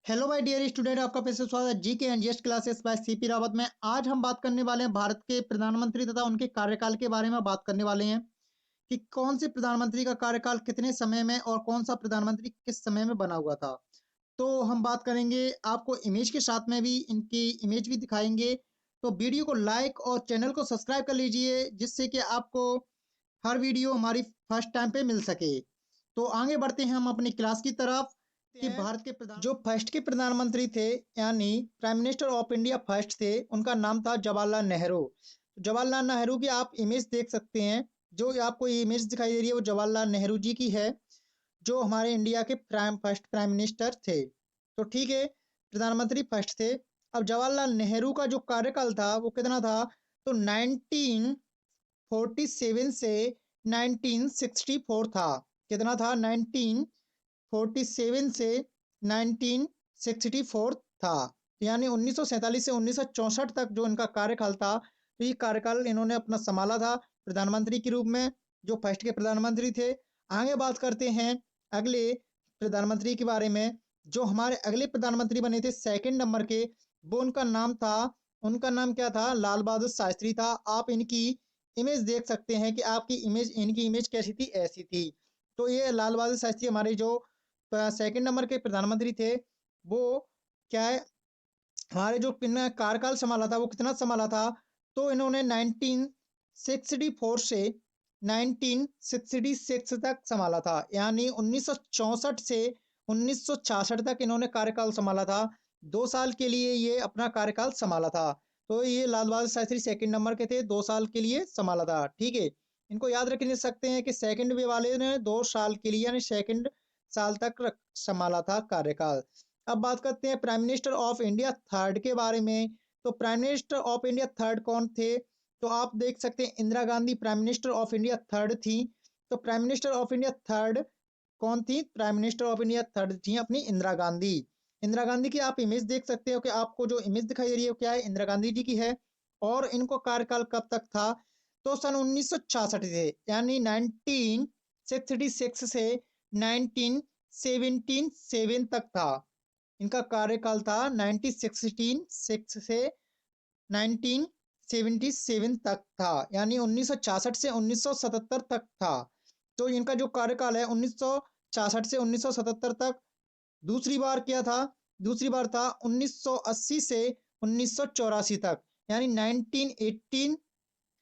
Hello my dear student, आपका फिर से स्वागत है GK and GS classes bye CP Rawat में। आज हम बात करने वाले हैं भारत के प्रधानमंत्री तथा उनके कार्यकाल के बारे में बात करने वाले हैं कि कौन से प्रधानमंत्री का कार्यकाल कितने समय में और कौन सा प्रधानमंत्री किस समय में बना हुआ था। तो हम बात करेंगे, आपको इमेज के साथ में भी इनकी इमेज भी दिखाएंगे। तो वीडियो को लाइक और चैनल को सब्सक्राइब कर लीजिए जिससे कि आपको हर वीडियो हमारी फर्स्ट टाइम पे मिल सके। तो आगे बढ़ते हैं हम अपनी क्लास की तरफ कि भारत के प्रधान जो फर्स्ट के प्रधानमंत्री थे यानी prime minister of India first थे, उनका नाम था जवाहरलाल नेहरू। जवाहरलाल नेहरू की आप इमेज देख सकते हैं। जो आपको ये इमेज दिखाई दे रही है वो जवाहरलाल नेहरू जी की है, जो हमारे इंडिया के फर्स्ट प्राइम मिनिस्टर थे। तो ठीक है, प्रधानमंत्री फर्स्ट थे। अब जवाहरलाल नेहरू का जो कार्यकाल था वो कितना था, तो 1947 से 1964 था। कितना था, 1947 से 1964 था। यानी 1947 से 1964 तक जो इनका कार्यकाल था, तो ये कार्यकाल इन्होंने अपना संभाला था प्रधानमंत्री के रूप में, जो फर्स्ट के प्रधानमंत्री थे। आगे बात करते हैं अगले प्रधानमंत्री के बारे में। जो हमारे अगले प्रधानमंत्री बने थे सेकंड नंबर के, वो उनका नाम क्या था, लाल बहादुर शास्त्री था। आप इनकी इमेज देख सकते हैं कि इनकी इमेज कैसी थी, ऐसी थी। तो ये लाल बहादुर शास्त्री हमारे जो सेकंड नंबर के प्रधानमंत्री थे, वो क्या है, हमारे जो कार्यकाल संभाला था वो कितना संभाला था, तो इन्होंने 1964 से 1966 तक संभाला था। यानी 1964 से 1966 तक इन्होंने कार्यकाल संभाला था। 2 साल के लिए ये अपना कार्यकाल संभाला था। तो ये लाल बहादुर शास्त्री सेकंड नंबर के थे, 2 साल के लिए संभाला था। ठीक है, इनको याद रख सकते हैं कि सेकंड वे वाले ने 2 साल के लिए यानी सेकंड साल तक संभाला था कार्यकाल। अब बात करते हैं prime minister of India third के बारे में। तो prime minister of India third कौन थे, तो आप देख सकते हैं Indira Gandhi prime minister of India third थी। तो prime minister of India third कौन थी, prime minister of India third थी अपनी इंदिरा गांधी। इंदिरा गांधी की आप इमेज देख सकते हो कि आपको जो इमेज दिखाई दे रही है क्या है, इंदिरा गांधी जी की है। और इनको कार्यकाल कब तक था, तो सन 1966 से यानी 1966 से 1977 तक था। इनका कार्यकाल था 1966 से 1977 तक था, यानी 1966 से 1977 तक था। तो इनका जो कार्यकाल है 1966 से 1977 तक। दूसरी बार क्या था, दूसरी बार था 1980 से 1984 तक, यानी 1918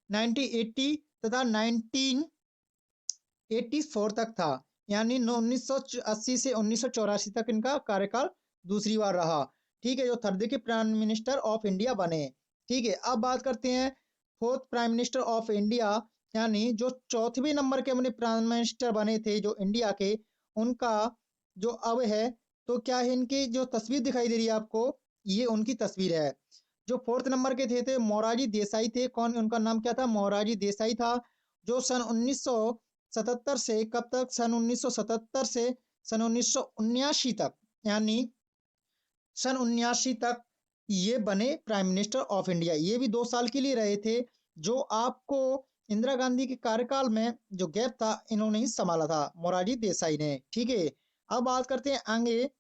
1980 तथा 1984 तक था। यानी 1980 से 1984 तक इनका कार्यकाल दूसरी बार रहा। ठीक है, जो थर्ड के प्राइम मिनिस्टर ऑफ इंडिया बने। ठीक है, अब बात करते हैं fourth prime minister of India, यानी जो चौथे नंबर के अपने प्राइम मिनिस्टर बने थे जो इंडिया के, उनका जो अब है, तो क्या है, इनकी जो तस्वीर दिखाई दे रही है आपको, ये उनकी तस्वीर है। जो फोर्थ नंबर के थे मोरारजी देसाई थे। कौन, उनका नाम क्या था, मोरारजी देसाई था। जो सन 1977 से कब तक, सन 1977 से सन 1979 तक, यानी सन 79 तक ये बने प्राइम मिनिस्टर ऑफ इंडिया। ये भी 2 साल के लिए रहे थे। जो आपको इंदिरा गांधी के कार्यकाल में जो गैप था, इन्होंने ही संभाला था, मोरारजी देसाई ने। ठीक है, अब बात करते हैं आगे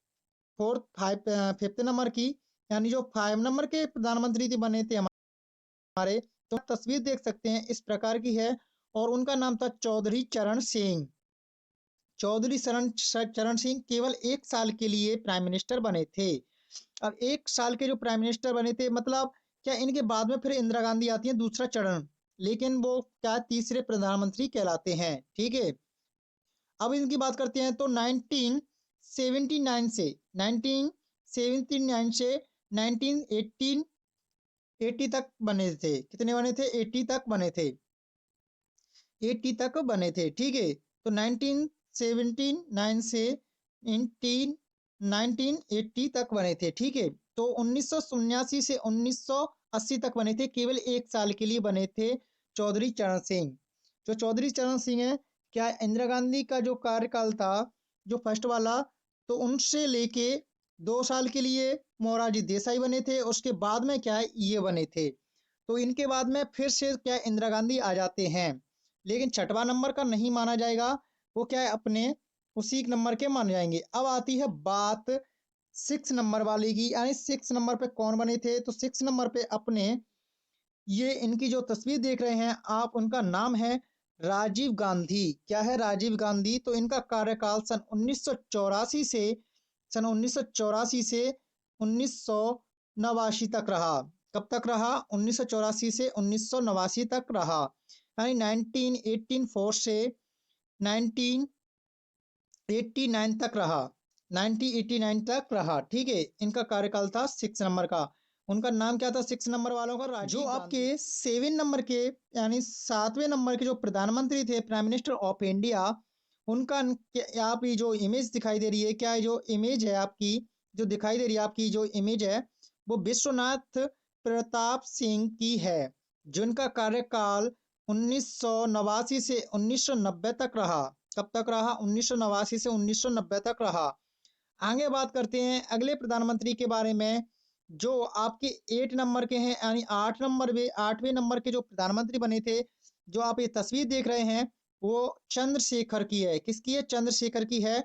फिफ्थ नंबर की, यानी जो 5 नंबर के प्रधानमंत्री थे बने थे हमारे। तो तस्वीर देख सकते हैं इस प्रकार की है, और उनका नाम था चौधरी चरण सिंह। चौधरी चरण सिंह केवल 1 साल के लिए प्राइम मिनिस्टर बने थे। अब 1 साल के जो प्राइम मिनिस्टर बने थे, मतलब क्या इनके बाद में फिर इंदिरा गांधी आती है दूसरा चरण, लेकिन वो क्या तीसरे प्रधानमंत्री कहलाते हैं। ठीक है, अब इनकी बात करते हैं। तो 1979 से 1979 से 1980 तक बने थे। कितने बने थे, 80 तक बने थे, 80 तक बने थे। ठीक है, तो 1979 से 1980 तक बने थे। ठीक है, तो 1979 से 1980 तक बने थे, केवल 1 साल के लिए बने थे चौधरी चरण सिंह। जो चौधरी चरण सिंह है, क्या इंदिरा गांधी का जो कार्यकाल था जो फर्स्ट वाला, तो उनसे लेके 2 साल के लिए मोरारजी देसाई बने थे, उसके बाद में क्या है, ये बने थे। तो इनके बाद में फिर से क्या इंदिरा गांधी आ जाते हैं, लेकिन छठवां नंबर का नहीं माना जाएगा, वो क्या है अपने उसी नंबर के माने जाएंगे। अब आती है बात 6 नंबर वाले की, यानी 6 नंबर पे कौन बने थे, तो 6 नंबर पे अपने ये इनकी जो तस्वीर देख रहे हैं आप, उनका नाम है राजीव गांधी। क्या है? राजीव गांधी। तो इनका कार्यकाल सन 1984 से 1989 तक रहा। कब तक रहा? 1984 से 1989 तक रहा, यानी 1984 से 1989 तक रहा। 1989 तक रहा, ठीक है। इनका कार्यकाल था 6 नंबर का। उनका नाम क्या था 6 नंबर वालों का? राजीव जो आपके 7 नंबर के, यानी 7वें नंबर के जो प्रधानमंत्री थे, प्राइम मिनिस्टर ऑफ इंडिया, उनका आप ये जो इमेज दिखाई दे रही है, क्या है जो इमेज है आपकी, जो दिखाई दे रही है आपकी जो इमेज है, वो विश्वनाथ प्रताप सिंह की है, जिनका कार्यकाल 1989 से 1990 तक रहा। कब तक रहा? 1989 से 1990 तक रहा। आगे बात करते हैं अगले प्रधानमंत्री के बारे में, जो आपके 8 नंबर के हैं, यानी 8वें नंबर के जो प्रधानमंत्री बने थे, जो आप ये तस्वीर देख रहे हैं, वो चंद्रशेखर की है। किसकी है? चंद्रशेखर की है।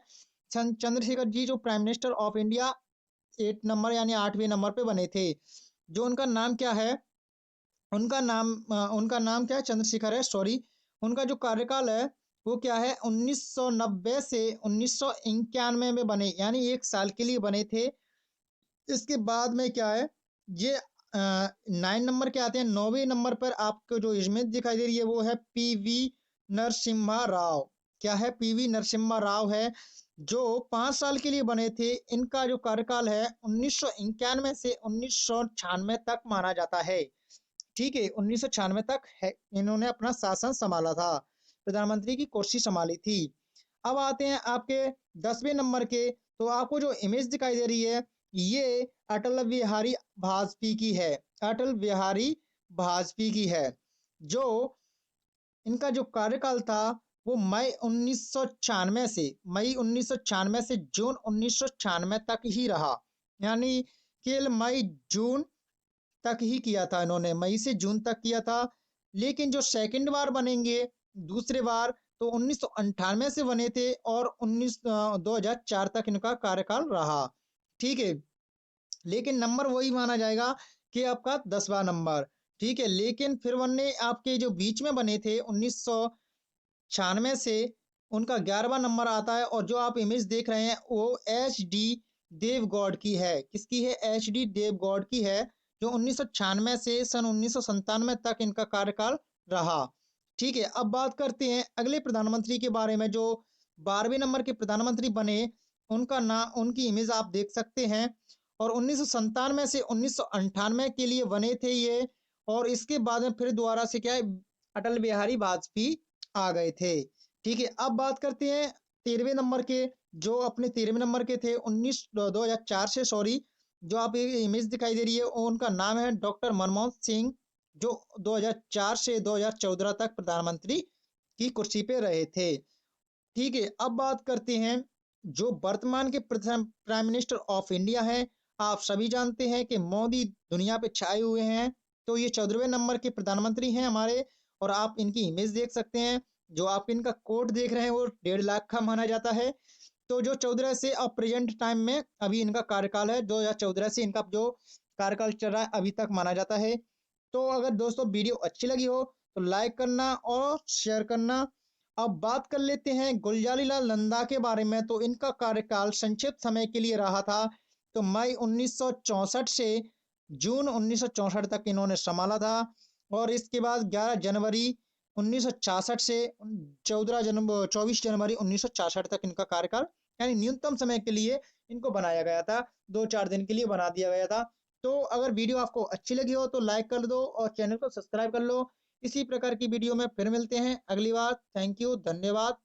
चंद्रशेखर जी जो prime minister of India 8 number यानी 8वें नंबर पे बने थे। जो उनका नाम क्या है? उनका नाम क्या है? चंद्रशेखर है, सॉरी। उनका जो कार्यकाल है वो क्या है? 1990 से 1991 में बने, यानी 1 साल के लिए बने थे। इसके बाद में क्या है, ये 9 नंबर के आते हैं। 9वें नंबर पर आपको जो इमेज दिखाई दे रही है वो है पीवी नरसिम्हा राव। क्या है? पीवी नरसिम्हा राव है, जो 5 साल के लिए बने थे। इनका जो कार्यकाल है 1991 से 1996 तक माना जाता है, ठीक है। 1996 तक है इन्होंने अपना शासन संभाला था, प्रधानमंत्री की कुर्सी संभाली थी। अब आते हैं आपके 10वें नंबर के। तो आपको जो इमेज दिखाई दे रही है, ये अटल बिहारी वाजपेयी की है। अटल बिहारी वाजपेयी की है, जो इनका जो कार्यकाल था वो मई 1996 से जून 1996 तक ही रहा, यानी केवल मई जून तक ही किया था इन्होंने, मई से जून तक किया था। लेकिन जो सेकंड बार बनेंगे, दूसरे बार, तो 1998 से बने थे और 2004 तक इनका कार्यकाल रहा, ठीक है। लेकिन नंबर वही माना जाएगा कि आपका 10वां नंबर, ठीक है। लेकिन फिर वनने आपके जो बीच में बने थे 1996 से, उनका 11वां नंबर आता है। और जो आप इमेज देख रहे हैं वो एच डी देवगौड़ की है। किसकी है? एच डी देवगौड़ की है, जो 1996 से सन 1997 तक इनका कार्यकाल रहा, ठीक है। अब बात करते हैं अगले प्रधानमंत्री के बारे में, जो 12वें नंबर के प्रधानमंत्री बने। उनका नाम, उनकी इमेज आप देख सकते हैं। और 1997 से 1998 के लिए बने थे ये। और इसके बाद में फिर दोबारा से क्या है, अटल बिहारी वाजपेयी आ गए थे, ठीक है। अब बात करते हैं 13वें नंबर के, जो अपने 13वें नंबर के थे 2004 से, सॉरी, जो आप ये इमेज दिखाई दे रही है उनका नाम है डॉक्टर मनमोहन सिंह, जो 2004 से 2014 तक प्रधानमंत्री की कुर्सी पे रहे थे, ठीक है। अब बात करते हैं जो वर्तमान के प्राइम मिनिस्टर ऑफ इंडिया हैं। आप सभी जानते हैं कि मोदी दुनिया पे छाए हुए हैं। तो ये 14वें नंबर के प्रधानमंत्री हैं हमारे। और आप इनकी इमेज देख सकते हैं। जो आप इनका कोट देख रहे हैं वो 1.5 लाख का माना जाता है। तो जो 14 से अब प्रेजेंट टाइम में अभी इनका कार्यकाल है, 2014 से इनका जो कार्यकाल चल रहा है अभी तक माना जाता है। तो अगर दोस्तों वीडियो अच्छी लगी हो तो लाइक करना और शेयर करना। अब बात कर लेते हैं गुलजारीलाल नंदा के बारे में। तो इनका कार्यकाल संक्षिप्त समय के लिए रहा था। तो मई 1964 से जून 1964 तक इन्होंने संभाला था। और इसके बाद 11 जनवरी 1966 से 24 जनवरी 1966 तक इनका कार्यकाल, यानी न्यूनतम समय के लिए इनको बनाया गया था, 2-4 दिन के लिए बना दिया गया था। तो अगर वीडियो आपको अच्छी लगी हो तो लाइक कर दो और चैनल को सब्सक्राइब कर लो। इसी प्रकार की वीडियो में फिर मिलते हैं अगली बार। थैंक यू, धन्यवाद।